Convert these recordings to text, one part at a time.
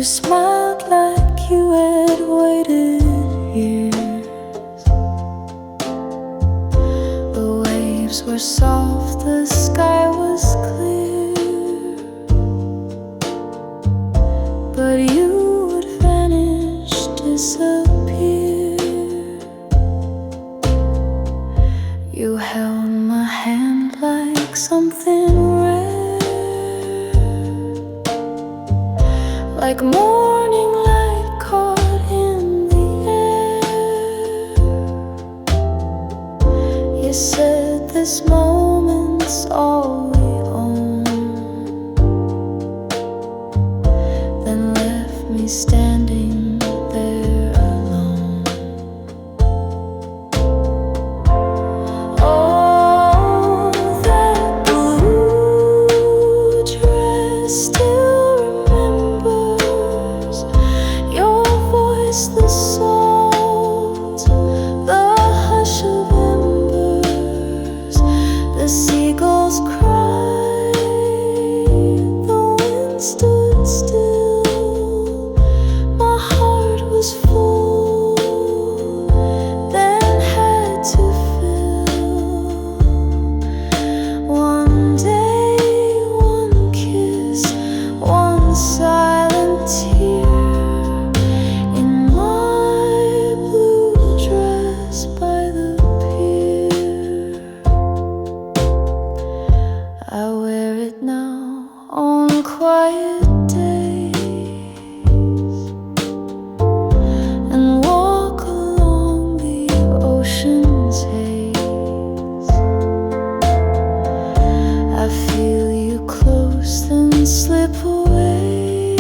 smiled like you had waited years. The waves were soft, the sky was clear, but you would vanish, disappear. You held my hand like something rare, like morning light caught in the air. You said this moment's all we own, then left me standing there alone. Oh, that blue dress still remembers your voice, the salt, the hush of embers, the seagulls cried, the wind stood still. My heart was full, then had to fill. One day, one kiss, one silent tear, in my blue dress by the pier. I wear it now on quiet days and walk along the ocean's haze. I feel you close, then slip away,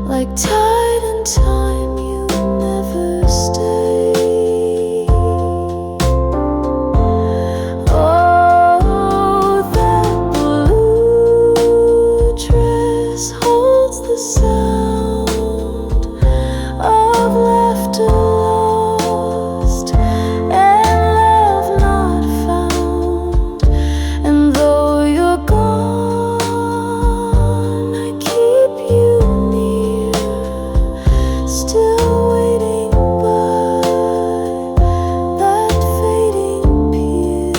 like tide and time, you never stay. Oh, that blue dress holds the sound of laughter lost and love not found. And though you're gone, I keep you near, still waiting by that fading pier.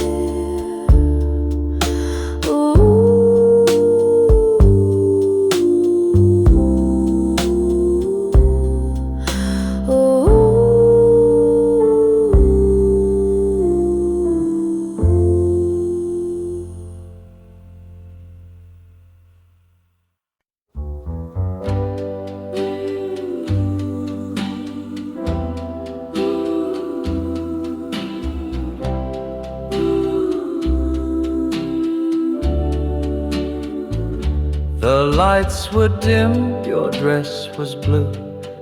The lights were dim, your dress was blue.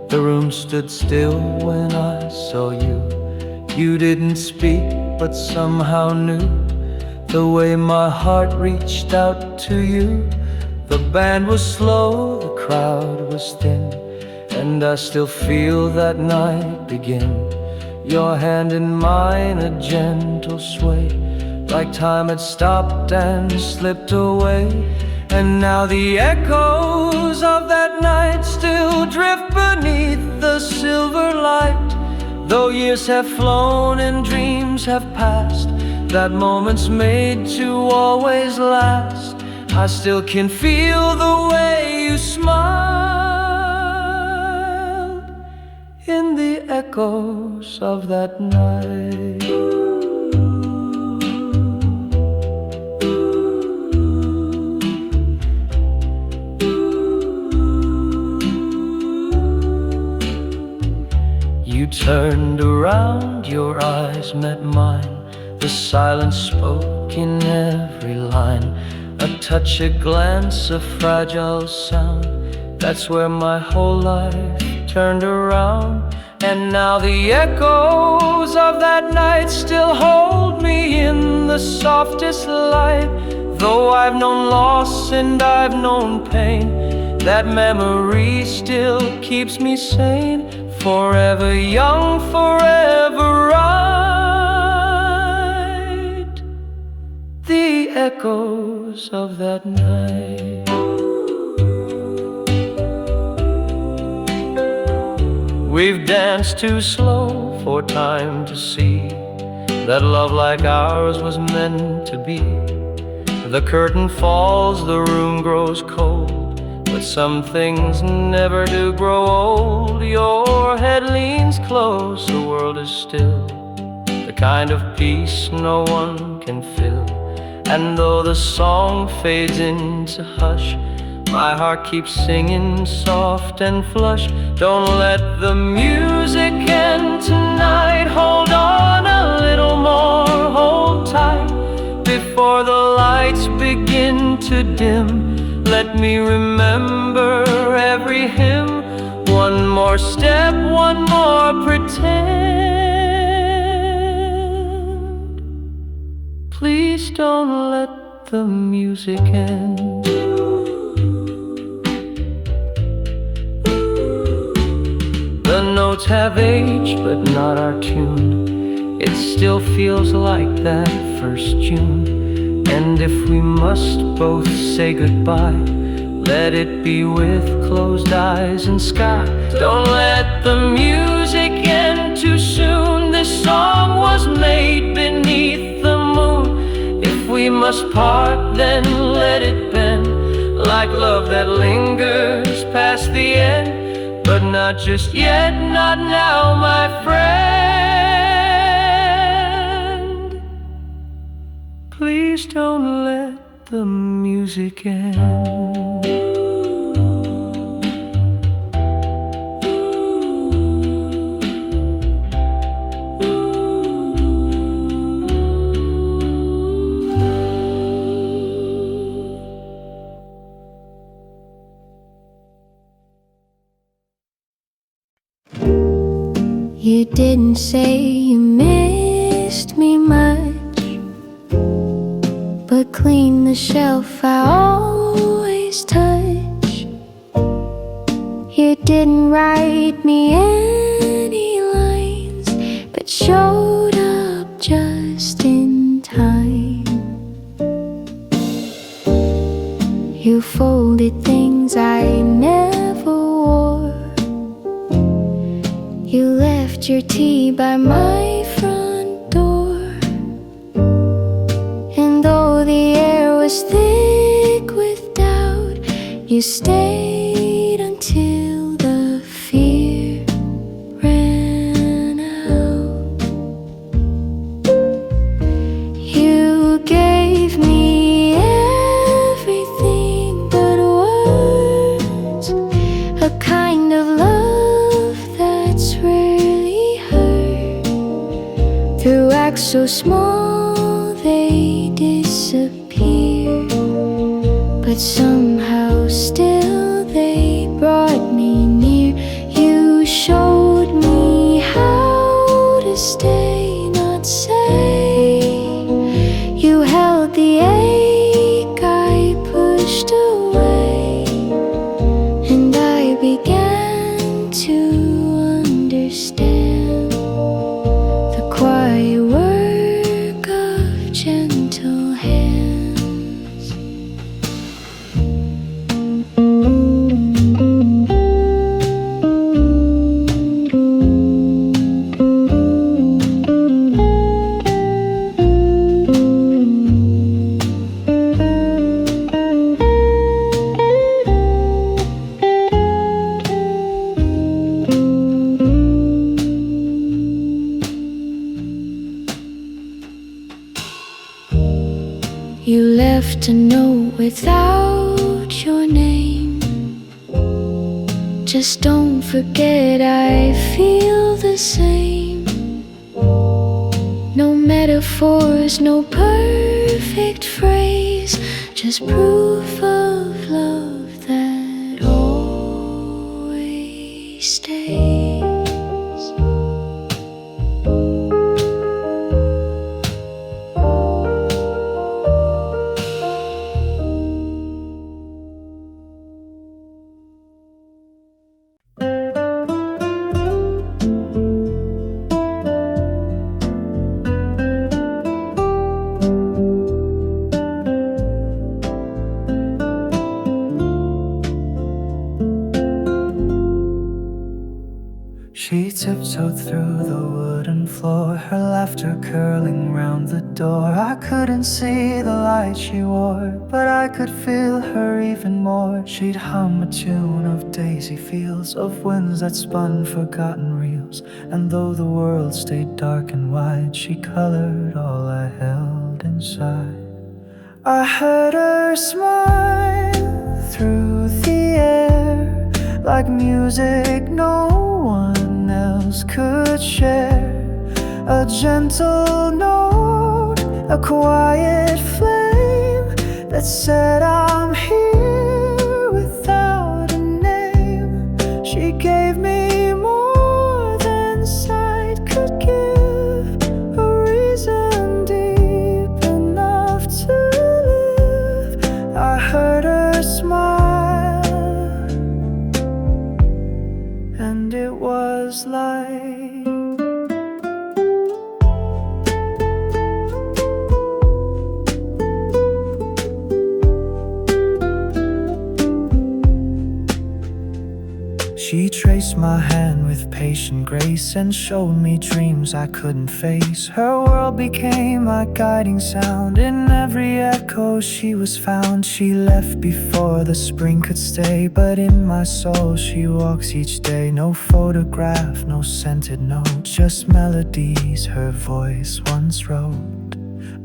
The room stood still when I saw you. You didn't speak, but somehow knew the way my heart reached out to you. The band was slow, the crowd was thin, and I still feel that night begin. Your hand in mine, a gentle sway, like time had stopped and slipped away. And now the echoes of that night still drift beneath the silver light. Though years have flown and dreams have passed, that moment's made to always last. I still can feel the way you smile in the echoes of that night. You turned around, your eyes met mine. The silence spoke in every line. A touch, a glance, a fragile sound. That's where my whole life turned around. And now the echoes of that night still hold me in the softest light. Though I've known loss and I've known pain, that memory still keeps me sane. Forever young, forever right. The echoes of that night. We've danced too slow for time to see that love like ours was meant to be. The curtain falls, the room grows cold, but some things never do grow old. Your head leans close, the world is still, the kind of peace no one can fill. And though the song fades into hush, my heart keeps singing soft and flush. Don't let the music end tonight. Hold on a little more, hold tight before the lights begin to dim. Let me remember every hymn. One more step, one more pretend. Please don't let the music end. The notes have aged, but not our tune. It still feels like that first June. And if we must both say goodbye, let it be with closed eyes and sky. Don't let the music end too soon. This song was made beneath the moon. If we must part, then let it bend like love that lingers past the end. But not just yet, not now, my friend. Please don't let the music end. You didn't say you missed me much, but clean the shelf I always touch. You didn't write me any lines, but showed up just in time. You folded things I never wore. You left your tea by my front door. And though the air was thick with doubt, you stayed until the fear ran out. You gave me everything but words, a kind of love that's rarely heard. Through acts so small they disappear, but somehow still they brought me near. You showed me how to stay, not say. You held the ache I pushed away, and I began to understand the quiet work of gentle hands. You left a note without your name. Just don't forget I feel the same. No metaphors, no perfect phrase, just proof of love that always stays. tiptoed through the wooden floor, her laughter curling round the door. I couldn't see the light she wore, but I could feel her even more. She'd hum a tune of daisy fields, of winds that spun forgotten reels. And though the world stayed dark and wide, she colored all I held inside. I heard her smile through the air, like music no one else could share. A gentle note, a quiet flame that said I'm here without a name. She gave me more than sight could give, a reason deep enough to live. I heard her smile, and it was like she traced my hand with patient grace and showed me dreams I couldn't face. Her world became my guiding sound. In every echo she was found. She left before the spring could stay, but in my soul she walks each day. No photograph, no scented note, just melodies her voice once wrote.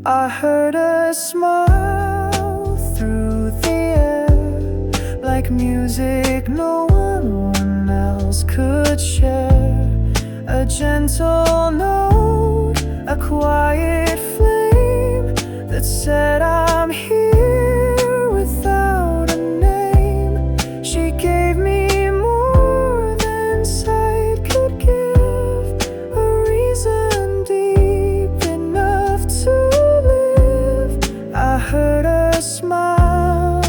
I heard her smile through the air, like music no one else could share. A gentle note, a quiet flame that said I'm here without a name. She gave me more than sight could give, a reason deep enough to live. I heard her smile,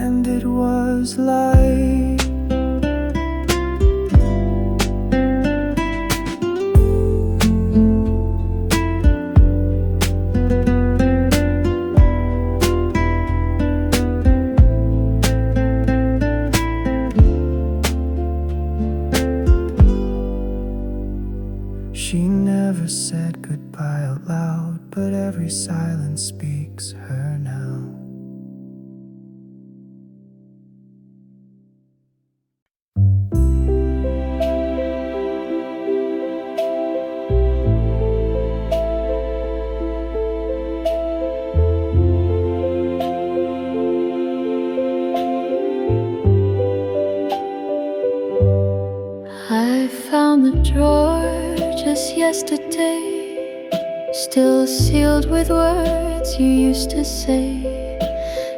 and it was like she never said goodbye out loud, but every silence speaks her now. I found the drawer just yesterday, still sealed with words you used to say.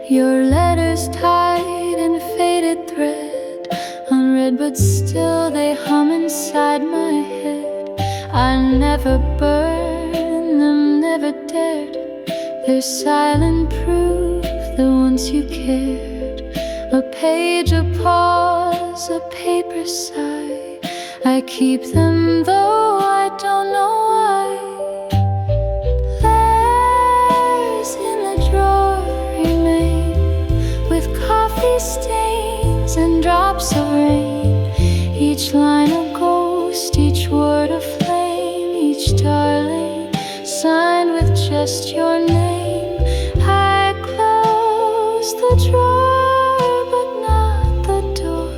Your letters tied in faded thread, unread but still they hum inside my head. I never burned them, never dared. They're silent proof that once you cared. A page, a pause, a paper sigh. I keep them though I don't know why. Letters in the drawer remain, with coffee stains and drops of rain. Each line a ghost, each word a flame, each darling signed with just your name. I close the drawer but not the door.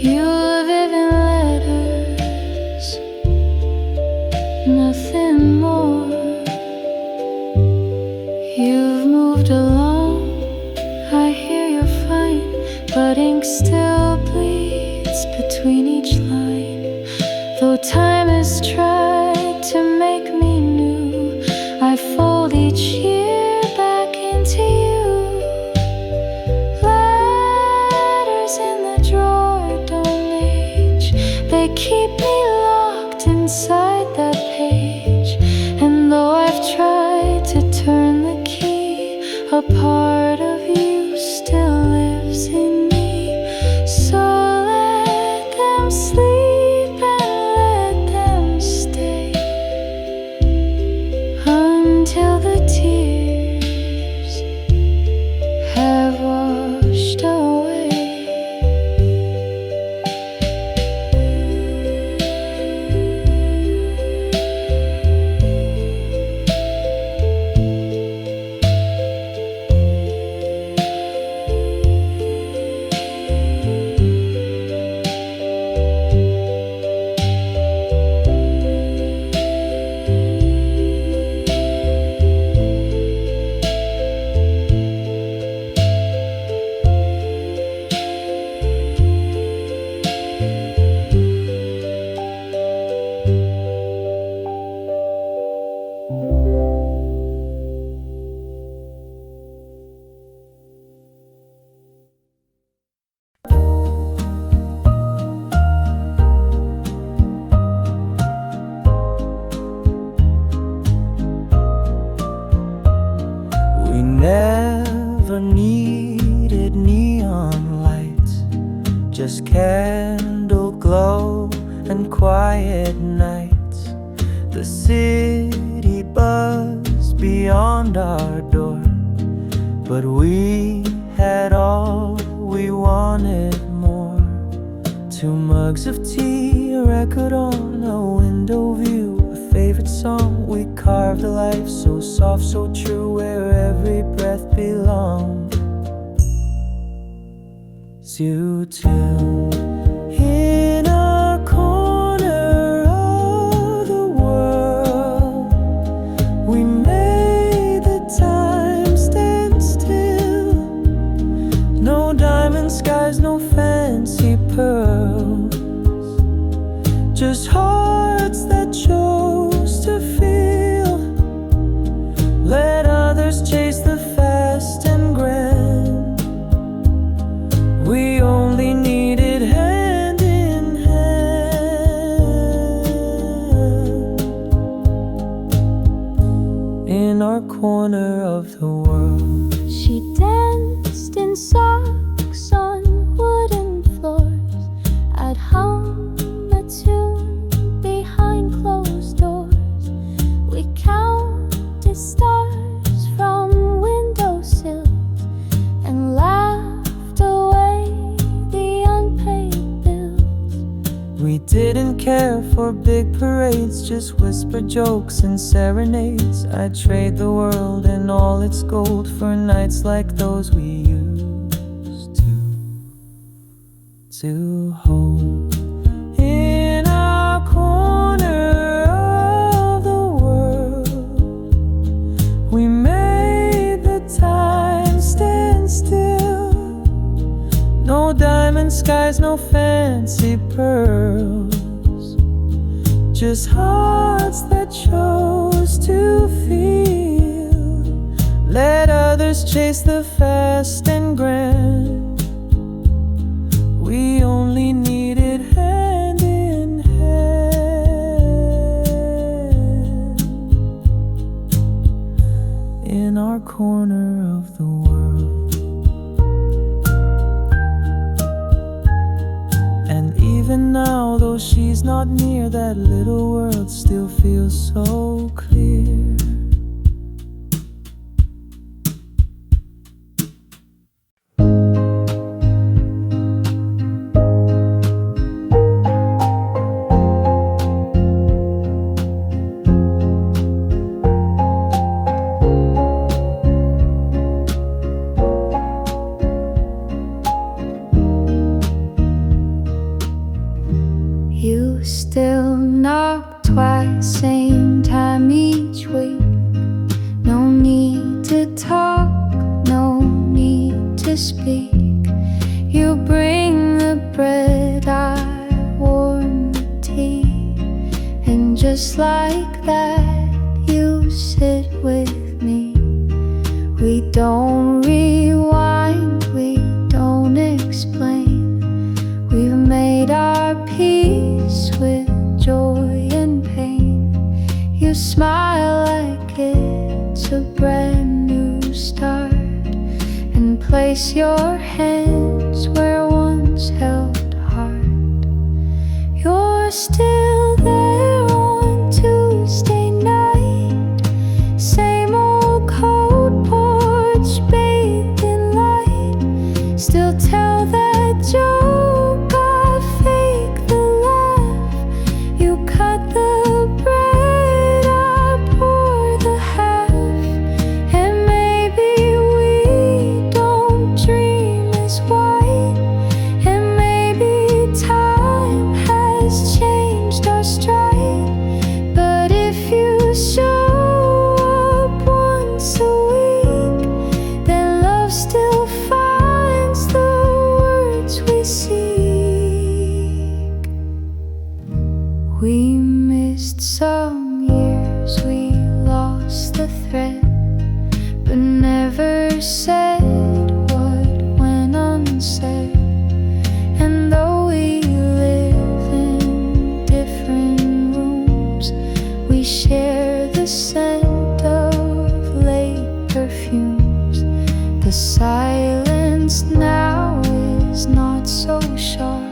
You live in letters, nothing more. You've moved along, I hear you're fine, but ink still bleeds between each line. Though time has tried to make me new, I fold each year back into you. Letters in the drawer don't age, they keep me locked inside that page. And though I've tried to turn the key, a part of you still lives in me. So let them sleep and let them stay until the tears have washed away. just candle glow and quiet nights. The city buzzed beyond our door, but we had all we wanted more. 2 mugs of tea, a record on, a window view, a favorite song. We carved a life so soft, so true, where every breath belonged to two. In a corner of the world, we made the time stand still. No diamond skies, no fancy pearls, just hearts that chose to feel. Let others chase the fast and grand. We only needed hand in hand. In our corner of the world, She danced in socks on wooden floors. I'd hum a tune behind closed doors. We counted stars from windowsills and laughed away the unpaid bills. we didn't care for big parades, just whispered jokes and serenades. I'd trade the world and all its gold for nights like those we used to hold. In our corner of the world, we made the time stand still. No diamond skies, no fancy pearls, just hearts that chose to feel. Let others chase the fast and grand. We only needed hand in hand. In our corner of the world. And even now, though she's not near, that little world still feels so clear. You still knock twice, same time each week. No need to talk, no need to speak. You bring the bread, I warm the tea, and just like that you sit with me. We don't rewind, we don't explain. We've made our peace with joy and pain. You smile like it's a brand new start, and place your hands where once held heart. You're still there on Tuesday night, same old cold porch bathed in light. Still tell that joke, I fake the laugh. You cut the bread, I pour the half. And maybe we don't dream as white, and maybe time has changed our stride. But if you show up once a week, then love still finds the words we seek. We missed some years, we lost the thread, but never said what went unsaid. And though we live in different rooms, we share the scent of late perfumes. The silence now is not so sharp.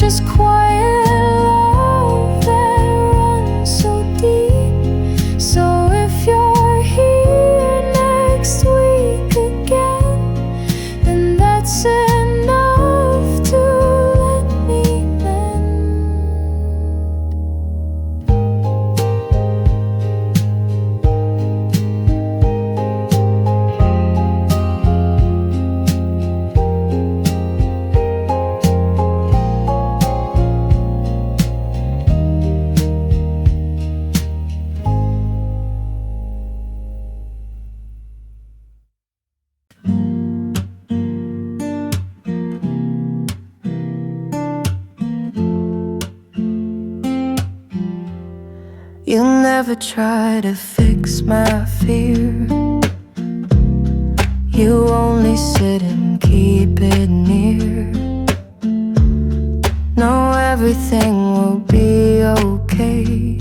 just quiet love that runs so deep. So if you're here next week again, then that's enough to let me mend. You never try to fix my fear. You only sit and keep it near. Know everything will be okay.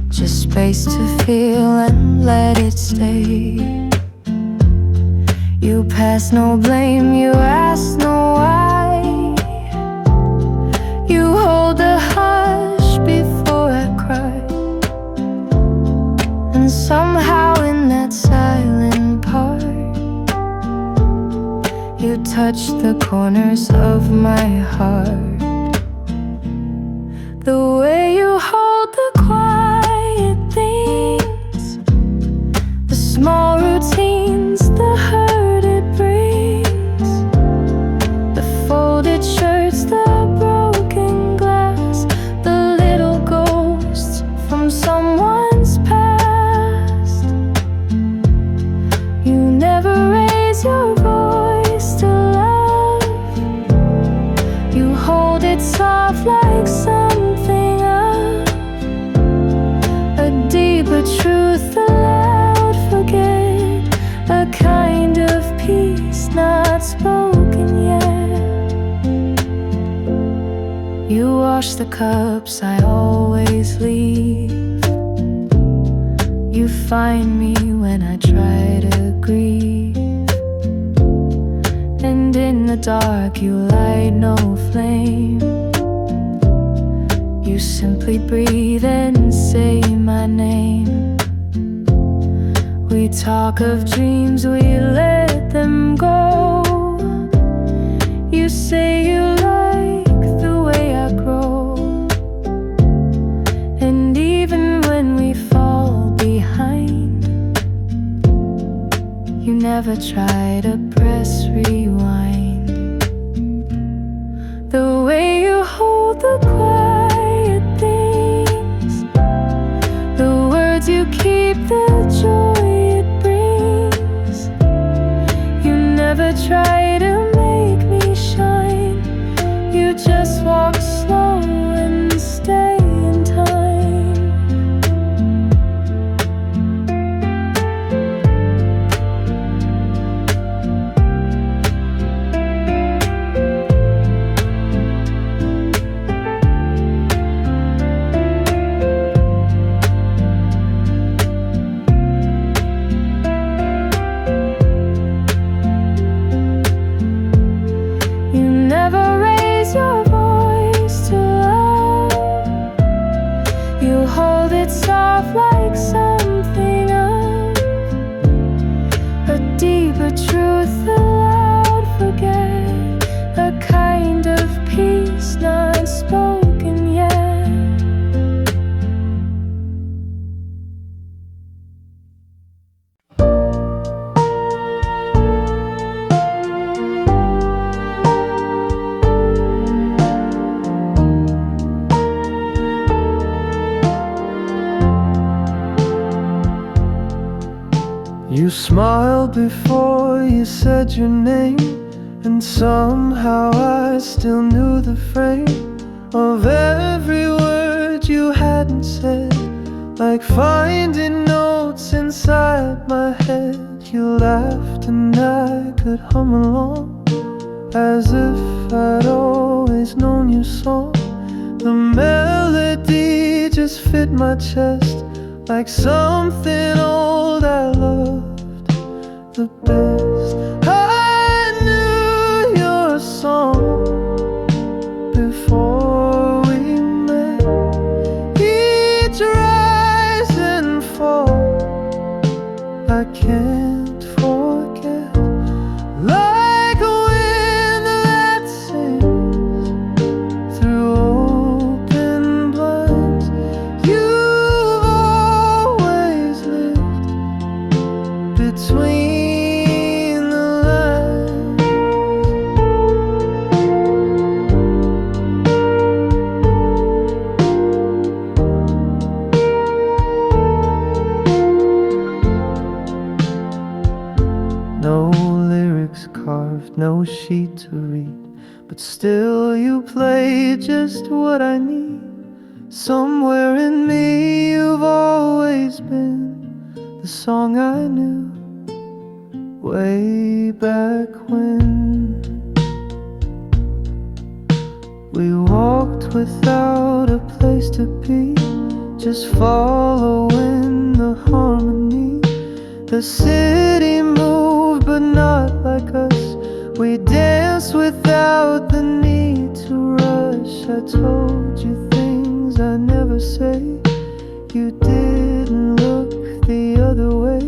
Just space to feel and let it stay. You pass no blame, you ask no why. You hold the hush before I cry. And somehow in that silent part, you touch the corners of my heart. The way you hold the quiet things, the small routines, the hurt it brings, the folded shirts, the broken glass, the little ghosts from someone's past. You never raise your voice to love. You hold it soft like something up, a deeper truth, a loud forget, a kind of peace not spoken yet. You wash the cups I always leave. You find me when I try to grieve. And in the dark you light no flame. You simply breathe and say my name. We talk of dreams, we let them go. You say you like the way I grow. And even when we fall behind, you never try to press rewind. The way you hold the quiet things, the words you keep, the joy it brings. You never try to make me shine. You just walk slow and stay in time. You never raise your voice to love. You hold it soft like something up, a deeper truth, a loud forget, a kind of peace not spoken yet. You smiled before you said your name, and somehow I still knew the frame of every word you hadn't said. Like finding notes inside my head. You laughed and I could hum along, as if I'd always known your song. The melody just fit my chest, like something old I loved the best. I knew your song no sheet to read, but still you play just what I need. Somewhere in me you've always been the song I knew way back when. We walked without a place to be, just following the harmony. The city moved but not like us. We danced without the need to rush. I told you things I never say. You didn't look the other way.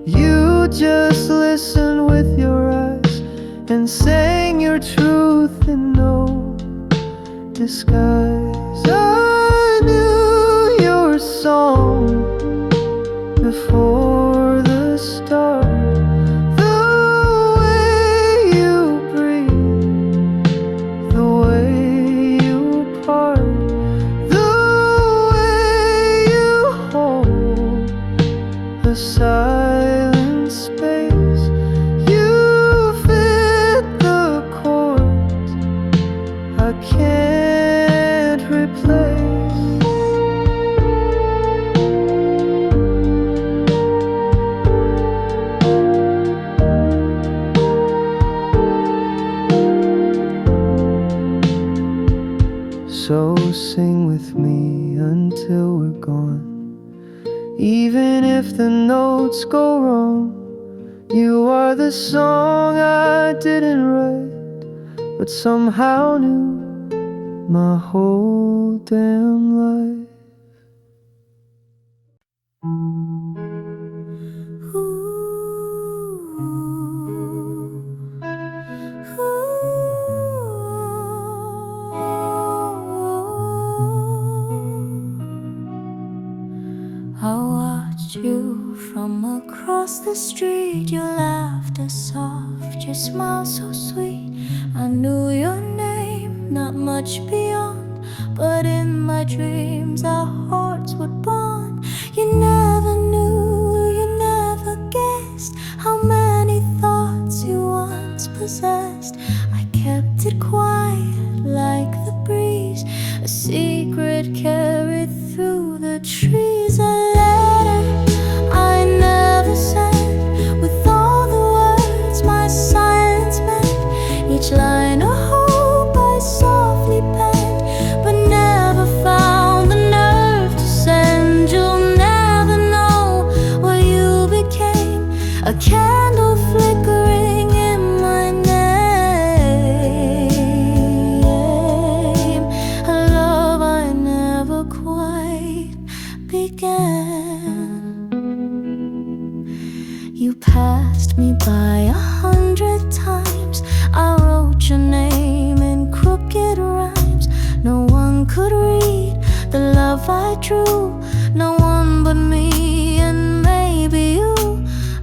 You just listened with your eyes and sang your truth in no disguise. I knew your song before the start. The way you breathe, the way you part, the way you hold the silent space. You fit the chords I can't replace. So sing with me until we're gone. Even if the notes go wrong, you are the song I didn't write, but somehow knew my whole damn life. I watched you from across the street. Your laughter soft, your smile so sweet. I knew your name, not much beyond, but in my dreams our hearts would bond. You never knew, you never guessed how many thoughts you once possessed. I kept it quiet like the breeze, a secret carried through the trees. A letter I never sent, with all the words my silence meant. Each line a hope I softly penned, but never found the nerve to send. You'll never know what you became, a candle flickering in my name, a love I never quite began. You passed me by 100 times. I wrote your name in crooked rhymes. No one could read the love I drew, no one but me and maybe you.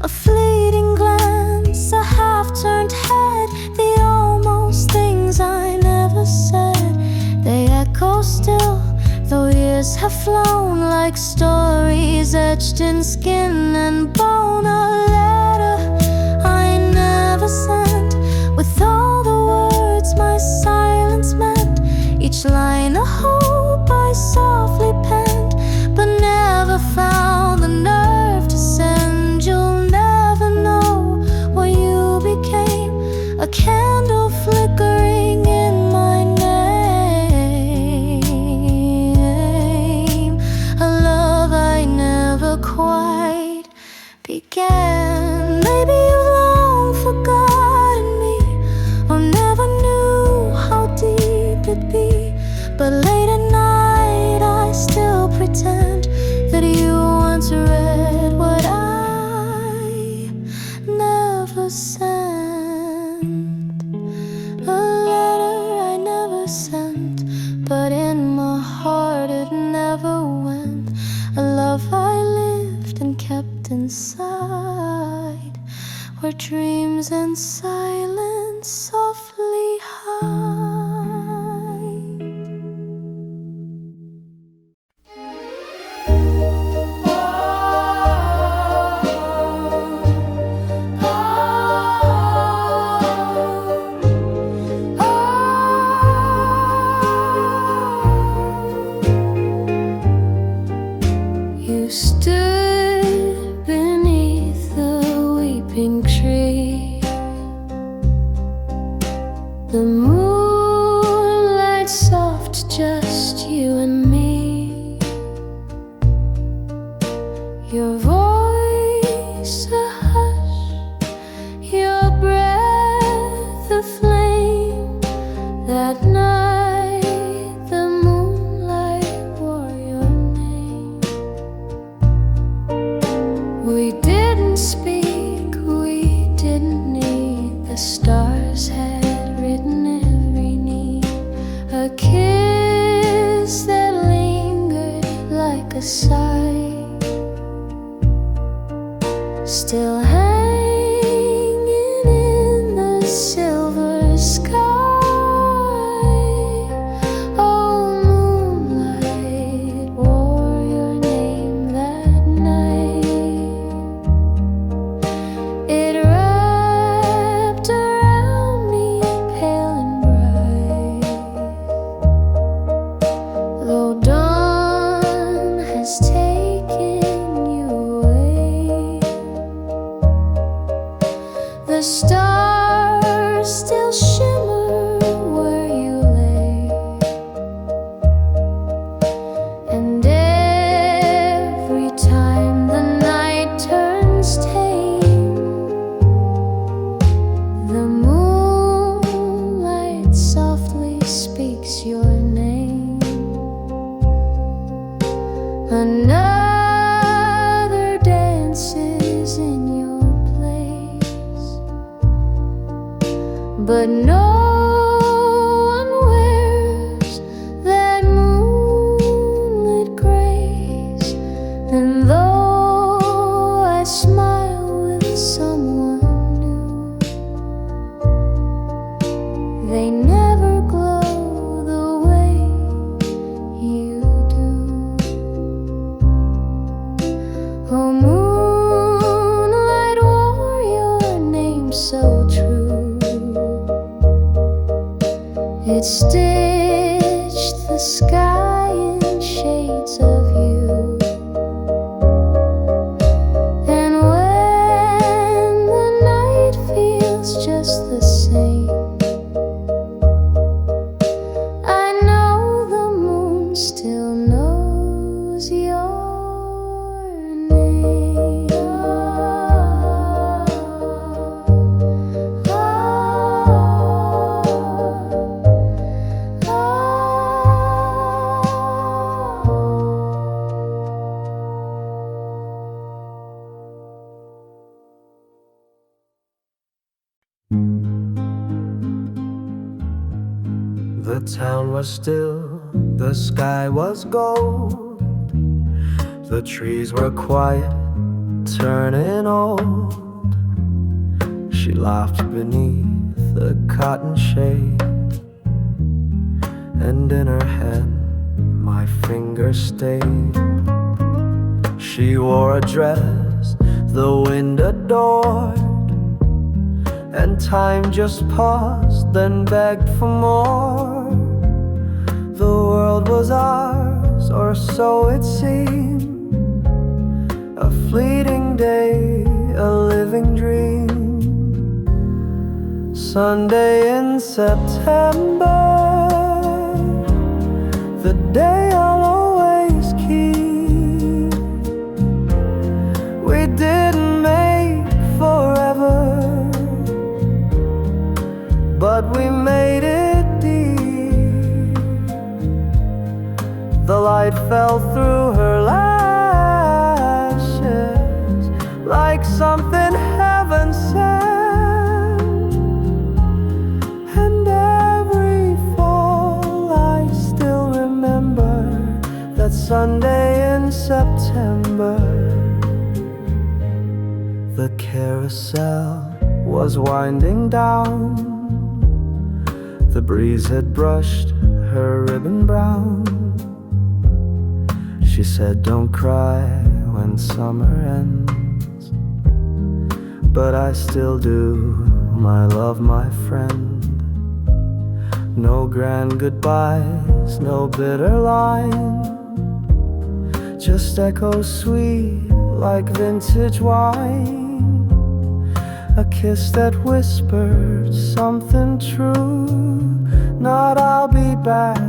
A fleeting glance, a half-turned head, the almost things I never said. They echo still, though years have flown, like stories etched in skin and bone. A letter I never sent, with all the words my silence meant. Each line a hope I softly penned, but never found the nerve to send. You'll never know what you became, a candle flickering in my name, a love I never quite began. Maybe you've long forgotten me, or never knew how deep it'd be, but late at night I still pretend that you once read what I never sent. A letter I never sent, but in my heart it never went. A love I lived and kept inside, where dreams and silence softly hide. That night the moonlight wore your name. We didn't speak, we didn't need. The stars had written every need. A kiss that lingered like a sigh, still hanging in the silver sky. Oh, moonlight wore your name that night. It wrapped around me pale and bright, though dawn has taken you away. The stars still shimmer where you lay, and every time the night turns tame, the moonlight softly speaks your name. Another dances in your place, but no one wears that moonlit grace. And though I smile with someone new, they never glow the way you do. Oh, moonlight wore your name so true. It stitched the sky in shades of you. And when the night feels just the same, I know the moon still knows your name. The town was still, the sky was gold. The trees were quiet, turning old. She laughed beneath the cotton shade, and in her hand my finger stayed. She wore a dress the wind adored, and time just paused, then begged for more. The world was ours, or so it seemed, a fleeting day, a living dream. Sunday in September, the day I'll always keep. We didn't make forever, but we made it deep. The light fell through her lashes like something heaven sent, and every fall I still remember that Sunday in September. The carousel was winding down, the breeze had brushed her ribbon brown. She said, don't cry when summer ends, but I still do, my love, my friend. No grand goodbyes, no bitter line, just echoes sweet like vintage wine. A kiss that whispered something true, not I'll be back,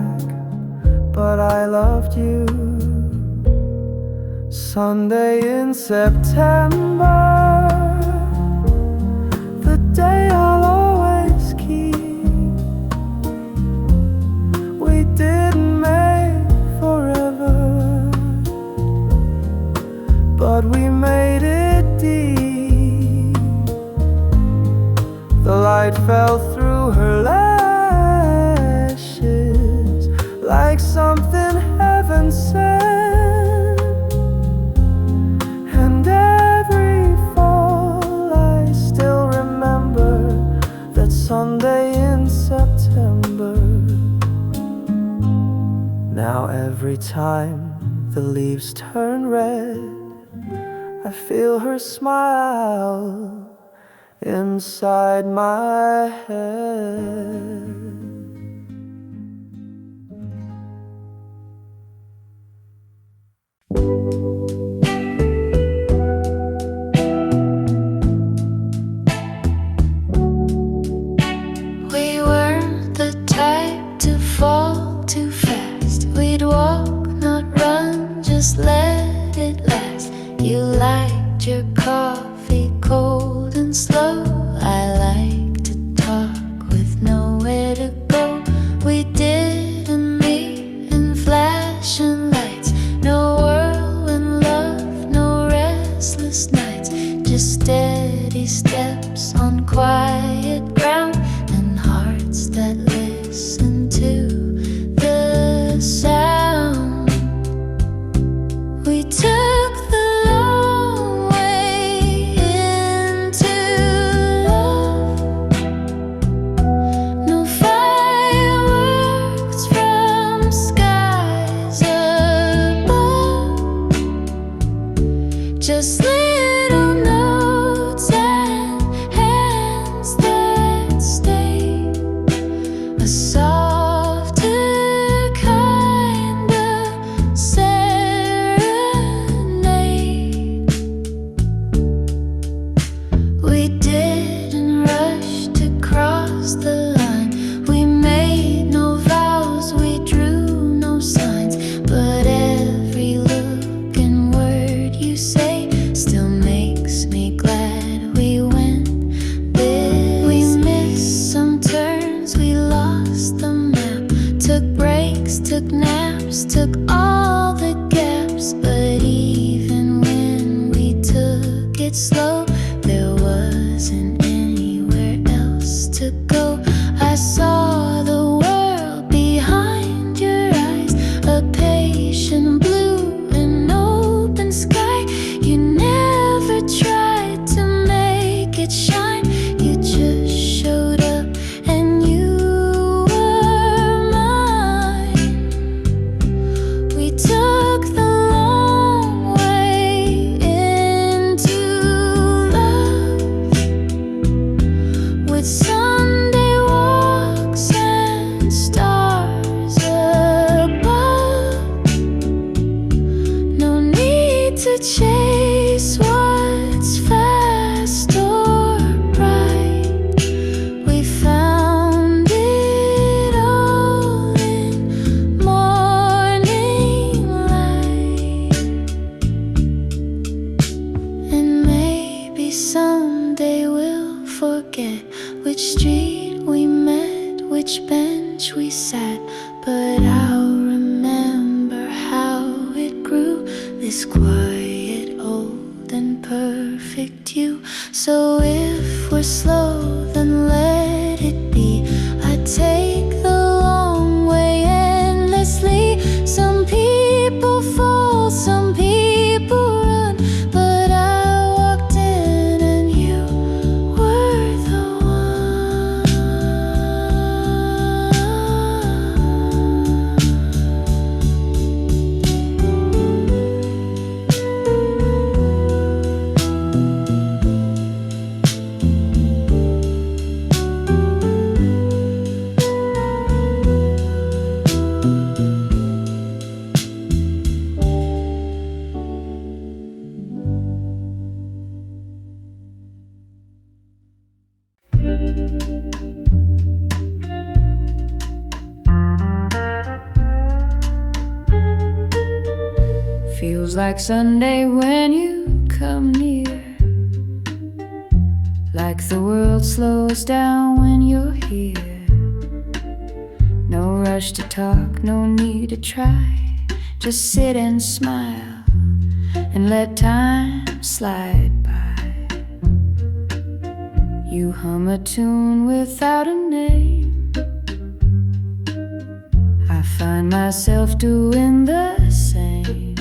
but I loved you. Sunday in September, the day I'll always keep. like something heaven sent. And every fall I still remember that Sunday in September. Now every time the leaves turn red, I feel her smile inside my head. We weren't the type to fall too fast. We'd walk, not run, just let it last. You liked your coffee cold and slow. I like to talk with nowhere to go. We didn't meet in flashing lights. No whirlwind love, no restless nights. Just steady steps on quiet ground and hearts that listen to the sound. We took the long way into love. No fireworks from skies above, just little notes and hands that stay. A softer kind of serenade. We didn't rush to cross the line. We made no vows, we drew no signs. But every look and word you say still makes me glad we went this. We missed some turns, we lost the map. Took breaks, took naps, took all the gaps. But even when we took it slow, there wasn't anywhere else to go. I saw the world behind your eyes, a patient blue and open sky. You never tried to make it shine. You just showed up and you were mine. We took the long way into love, with Sunday walks and stars above. No need to chase what's fast or bright. We found it all in morning light. And maybe someday we'll forget which street we met, which bench we sat. But I'll remember how it grew, this quiet, old and perfect you. So if we're slow, then let it be. I take the long way endlessly. Some people fall, some people run, but I walked in and you were the one. Feels like Sunday when you come near, like the world slows down when you're here. No rush to talk, no need to try. Just sit and smile and let time slide by. You hum a tune without a name. I find myself doing the same.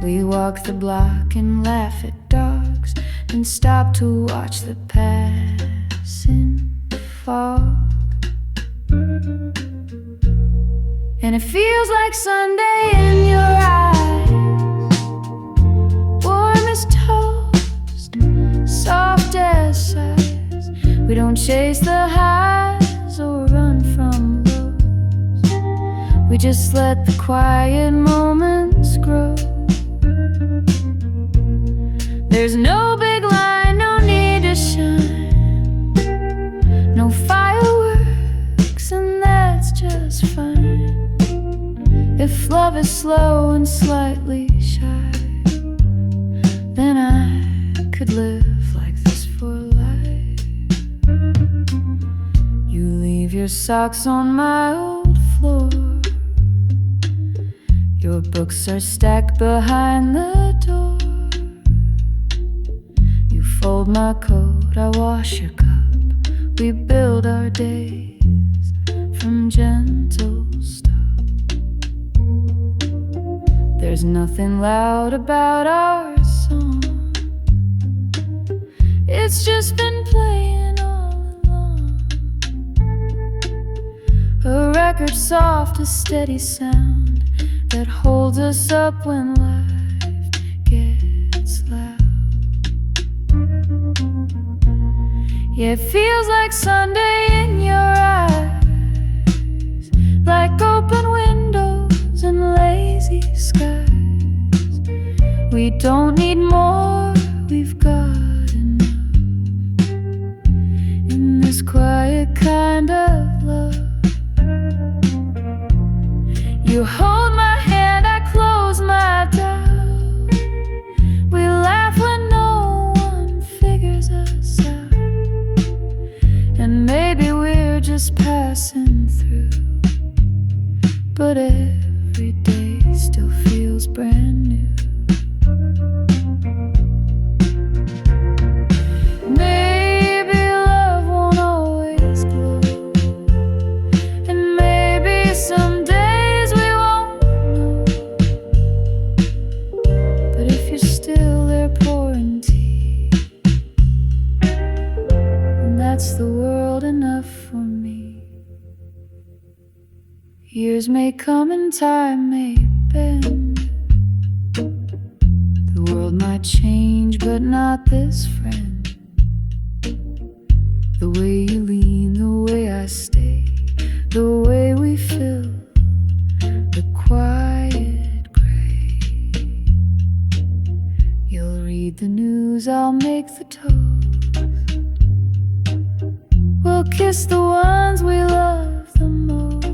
We walk the block and laugh at dogs and stop to watch the passing fog. And it feels like Sunday in your eyes, warm as toast, soft as sighs. We don't chase the highs or run from lows. We just let the quiet moments grow. There's no big line, no need to shine, no fireworks, and that's just fine. If love is slow and slightly shy, then I could live like this for life. You leave your socks on my old floor, your books are stacked behind the door. You fold my coat, I wash your cup. We build our days from gentle stuff. There's nothing loud about our song, it's just been playing all along. A record soft, a steady sound that holds us up when life gets loud. Yeah, it feels like Sunday in your eyes, like open windows and lazy skies. We don't need more, we've got enough in this quiet kind of love. You hold my hand, I close my doubt. We laugh when no one figures us out, and maybe we're just passing through, but every day still feels brand new. Maybe love won't always glow, and maybe some days we won't know. But if you're still there pouring tea, then that's the world enough for me. Years may come and time may bend, the world might change but not this friend. The way you lean, the way I stay, the way we fill the quiet gray. You'll read the news, I'll make the toast. We'll kiss the ones we love the most.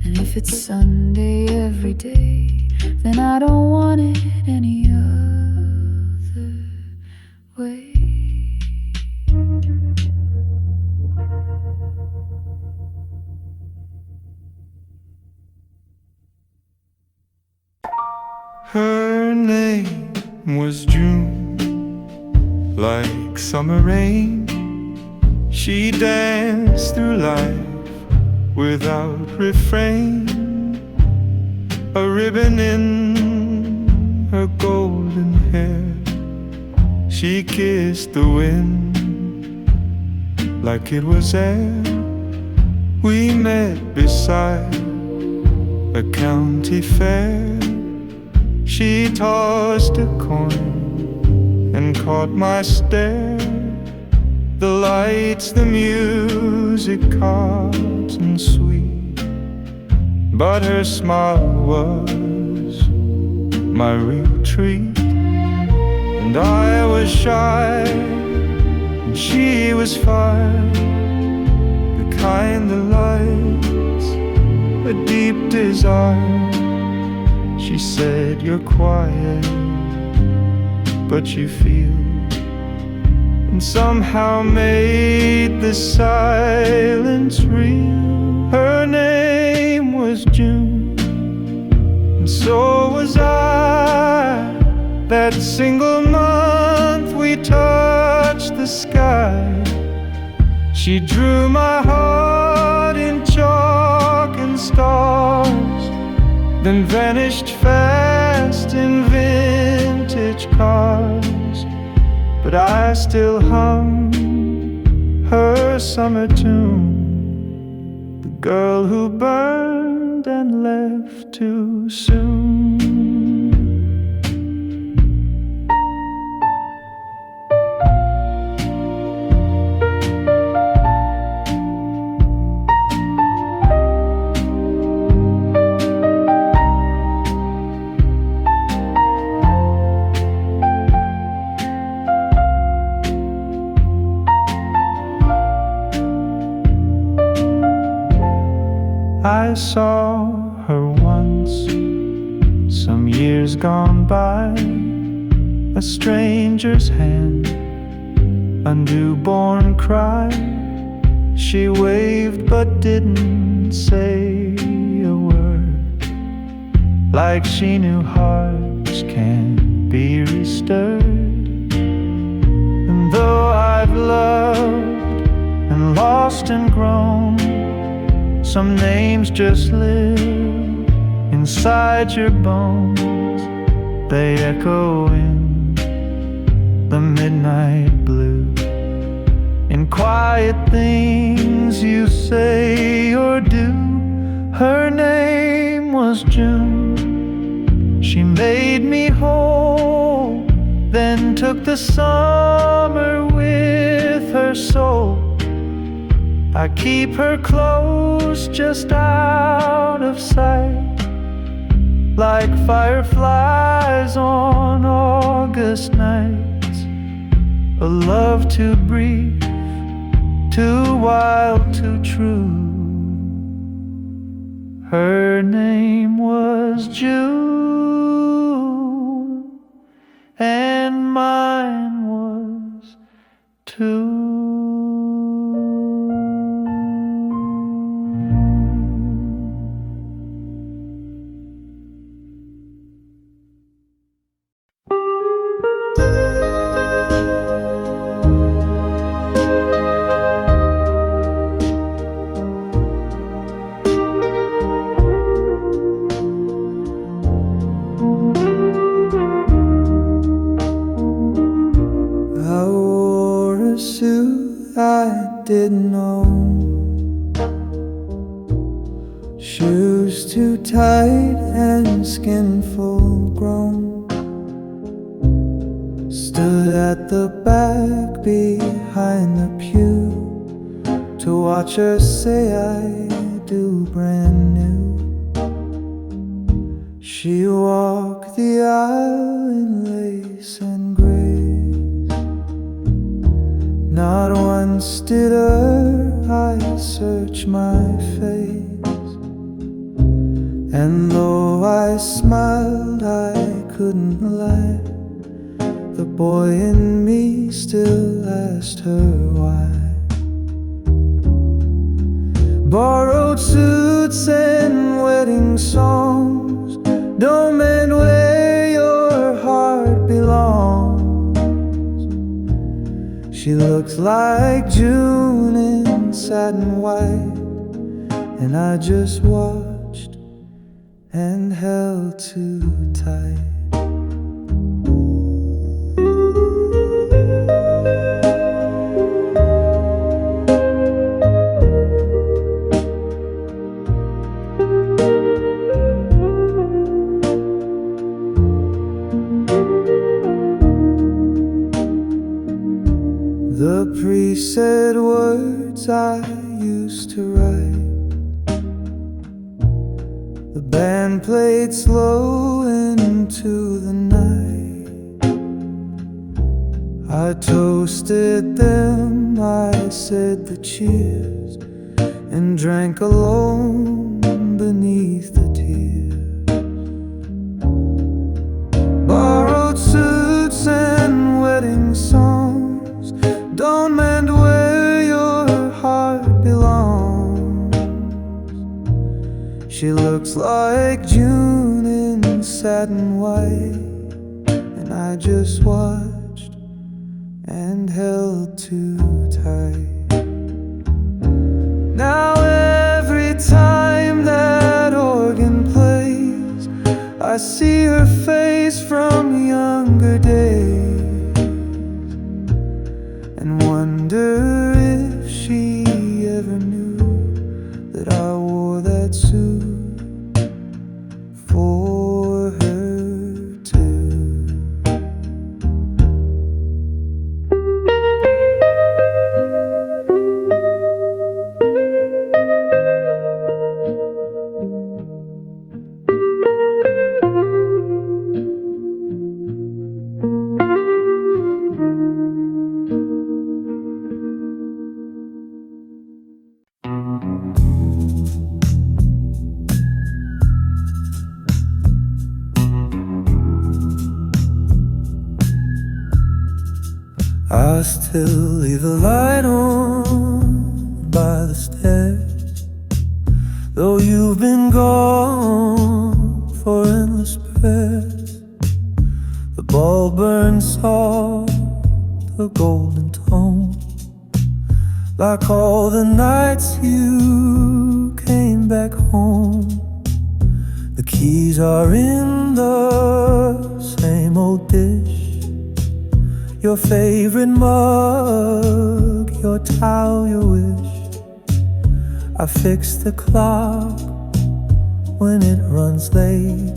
And if it's Sunday every day, then I don't want it any other way. Her name was June, like summer rain. She danced through life without refrain, a ribbon in her golden hair. She kissed the wind like it was air. We met beside a county fair. She tossed a coin and caught my stare. The lights, the music, cards and sweet, but her smile was my retreat. And I was shy, and she was fire, the kind that lights a deep desire. She said, "You're quiet, but you feel," and somehow made the silence real. Her name was June, and so was I. That single month we touched the sky. She drew my heart then vanished fast in vintage cars. But I still hum her summer tune, the girl who burned and left too soon. I saw her once, some years gone by, a stranger's hand, a newborn cry. She waved but didn't say a word, like she knew hearts can be restirred. And though I've loved and lost and grown, some names just live inside your bones. They echo in the midnight blue, in quiet things you say or do. Her name was June. She made me whole, then took the summer with her soul. I keep her close, just out of sight, like fireflies on August nights. A love too brief, too wild, too true. Her name was June, and mine was too. I didn't own, shoes too tight and skin full grown. Stood at the back behind the pew to watch her say I do brand new. She walked the aisle in lace and grace. Not once did her eyes search my face, and though I smiled I couldn't laugh. The boy in me still asked her why. Borrowed suits and wedding songs don't mend where your heart belongs. She looks like June in satin white, and I just watched and held too tight. The priest said words I used to write. The band played slow into the night. I toasted them, I said the cheers, and drank alone beneath the tears. Borrowed suits and wedding songs don't mend where your heart belongs. She looks like June in satin white, and I just watched and held too tight. Now every time that organ plays, see her face from younger days and wonder if she ever knew that I wore that suit for her too. I still leave the light on by the stairs, though you've been gone for endless prayers. The bulb burns soft, the golden tone, like all the nights you came back home. The keys are in the same old dish, your favorite mug, your towel, your wish. I fix the clock when it runs late,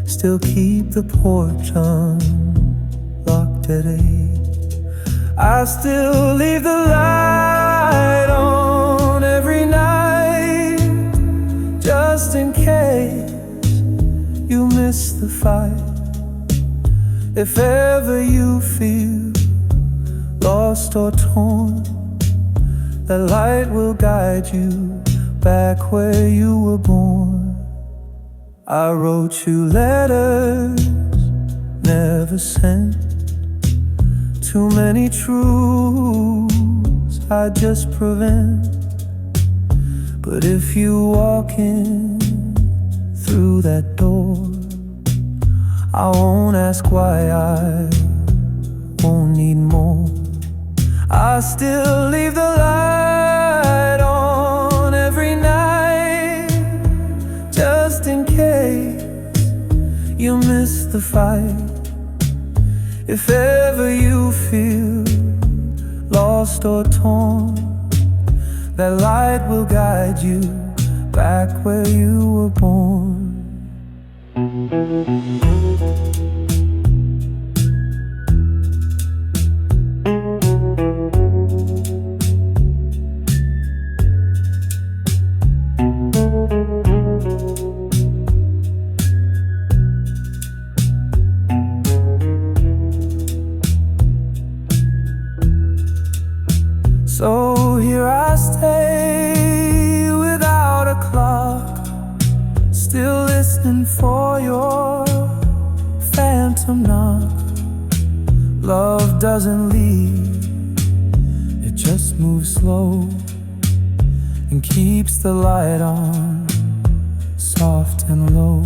still keep the porch unlocked at 8. I still leave the light on every night, just in case you miss the fight. If ever you feel lost or torn, that light will guide you back where you were born. I wrote you letters, never sent, too many truths I just prevent. But if you walk in through that door, I won't ask why, I won't need more. I still leave the light on every night, just in case you miss the fight. If ever you feel lost or torn, that light will guide you back where you were born. So here I stay without a clock, still listening for your phantom knock. Love doesn't leave, it just moves slow and keeps the light on, soft and low.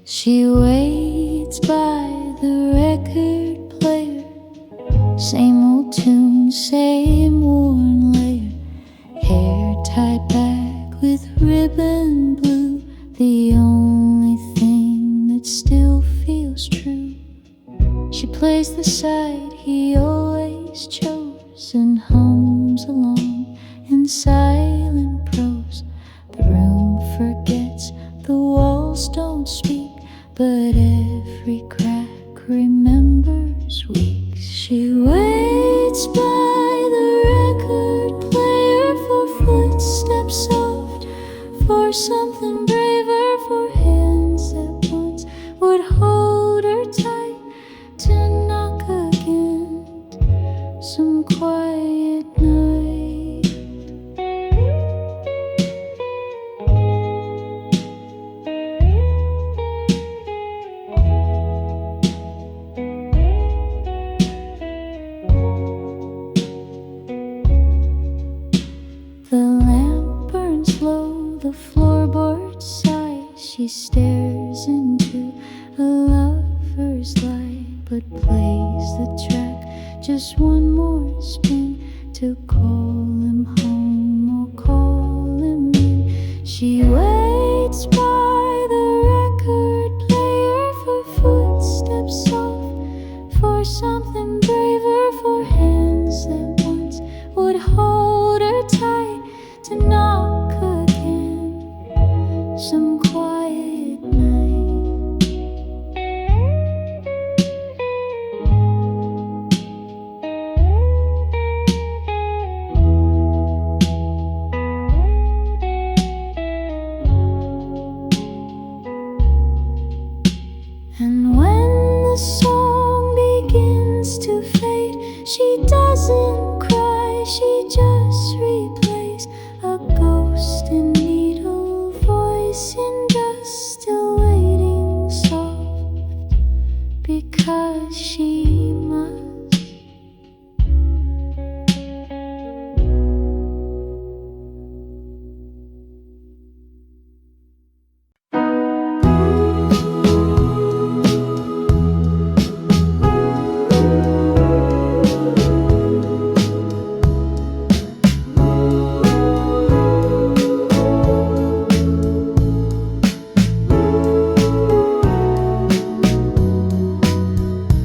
She waits by the record player, same old tune, same worn layer, hair tied back with ribbon blue, the only thing that still feels true. She plays the side he always chose and hums along in silent prose. The room forgets, the walls don't speak, but every crack remembers weeks. She waits by the record player for footsteps soft, for something braver, for hands that once would hold her tight, to knock against some quiet night. could blaze the track. Just one more spin to call him home or call him in. She waits by the record player for footsteps soft, for something braver, for hands that once would hold her tight, to knock again some quiet night. And when the song begins to fade, she doesn't cry, she just replays a ghost and needle voice in just still waiting soft, because she must.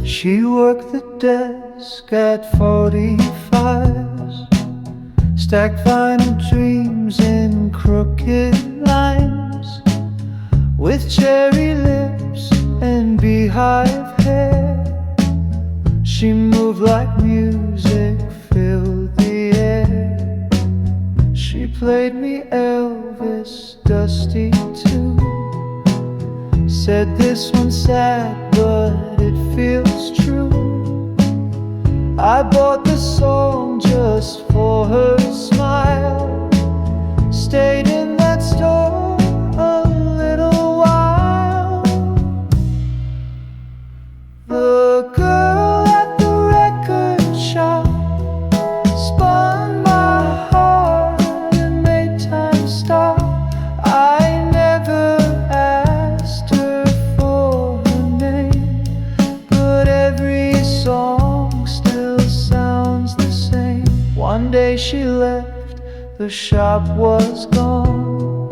She worked the desk at 45s, stacked vinyl dreams in crooked lines, with cherry lips and beehive hair. She moved like music filled the air. She played me Elvis' dusty tune, said this one's sad but it feels true. I bought the song just for her smile, stayed in that store a little while. The girl at the record shop spun my heart and made time stop. I never asked her for her name, but every song still sounds the same. One day she left, the shop was gone,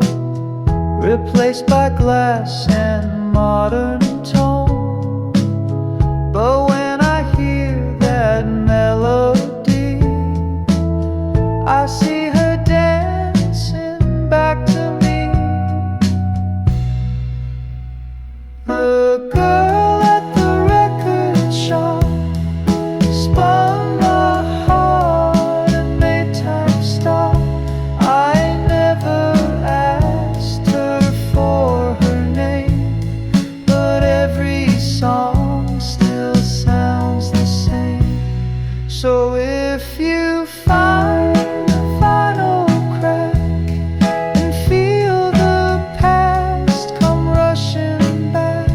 replaced by glass and modern tone. But when I hear that melody, I see her dancing back to me. The girl at the record shop spun my heart and made time stop. I never asked her for her name, but every song still sounds the same. So if you find the final crack and feel the past come rushing back,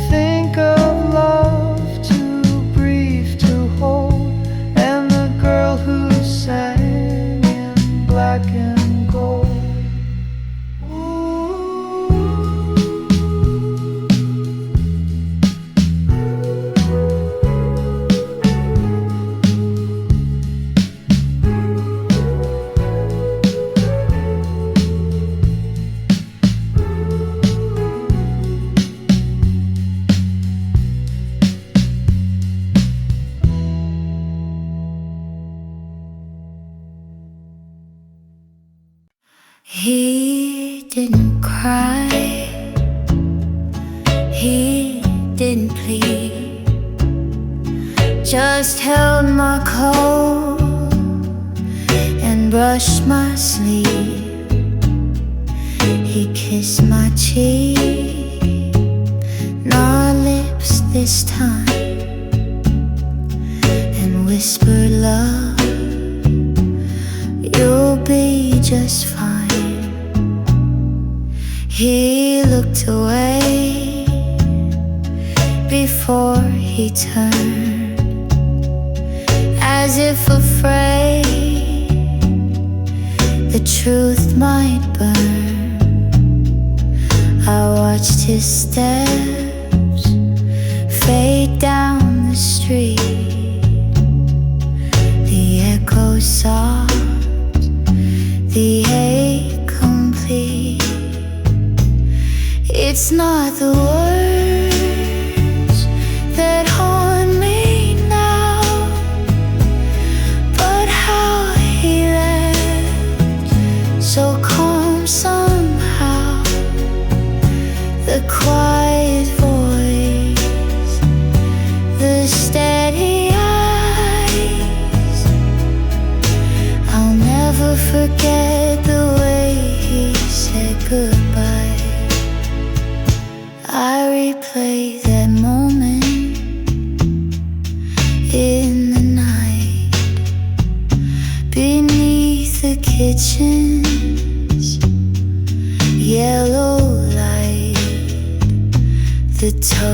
think of love too brief to hold, and the girl who sang in black and gold. He didn't cry, he didn't plead, just held my coat and brushed my sleeve. He kissed my cheek, not lips this time, and whispered, love, you'll be just fine. He looked away before he turned, as if afraid the truth might burn. I watched his steps fade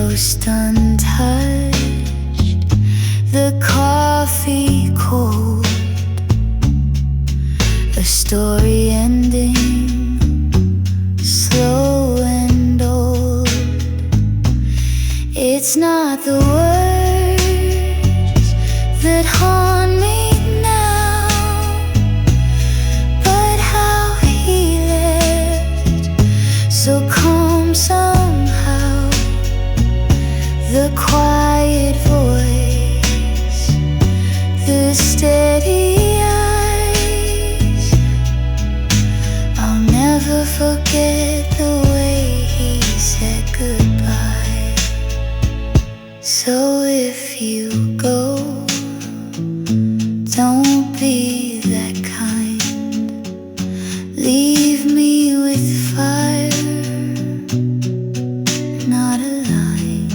toast untouched, the coffee cold, a story ending slow and old. It's not the words that haunt me now, but how he left so calm somehow. The quiet voice, the steady eyes. I'll never forget the way he said goodbye. So if you go, don't be that kind. Leave me with fire, not a line.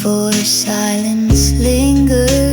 For silence lingers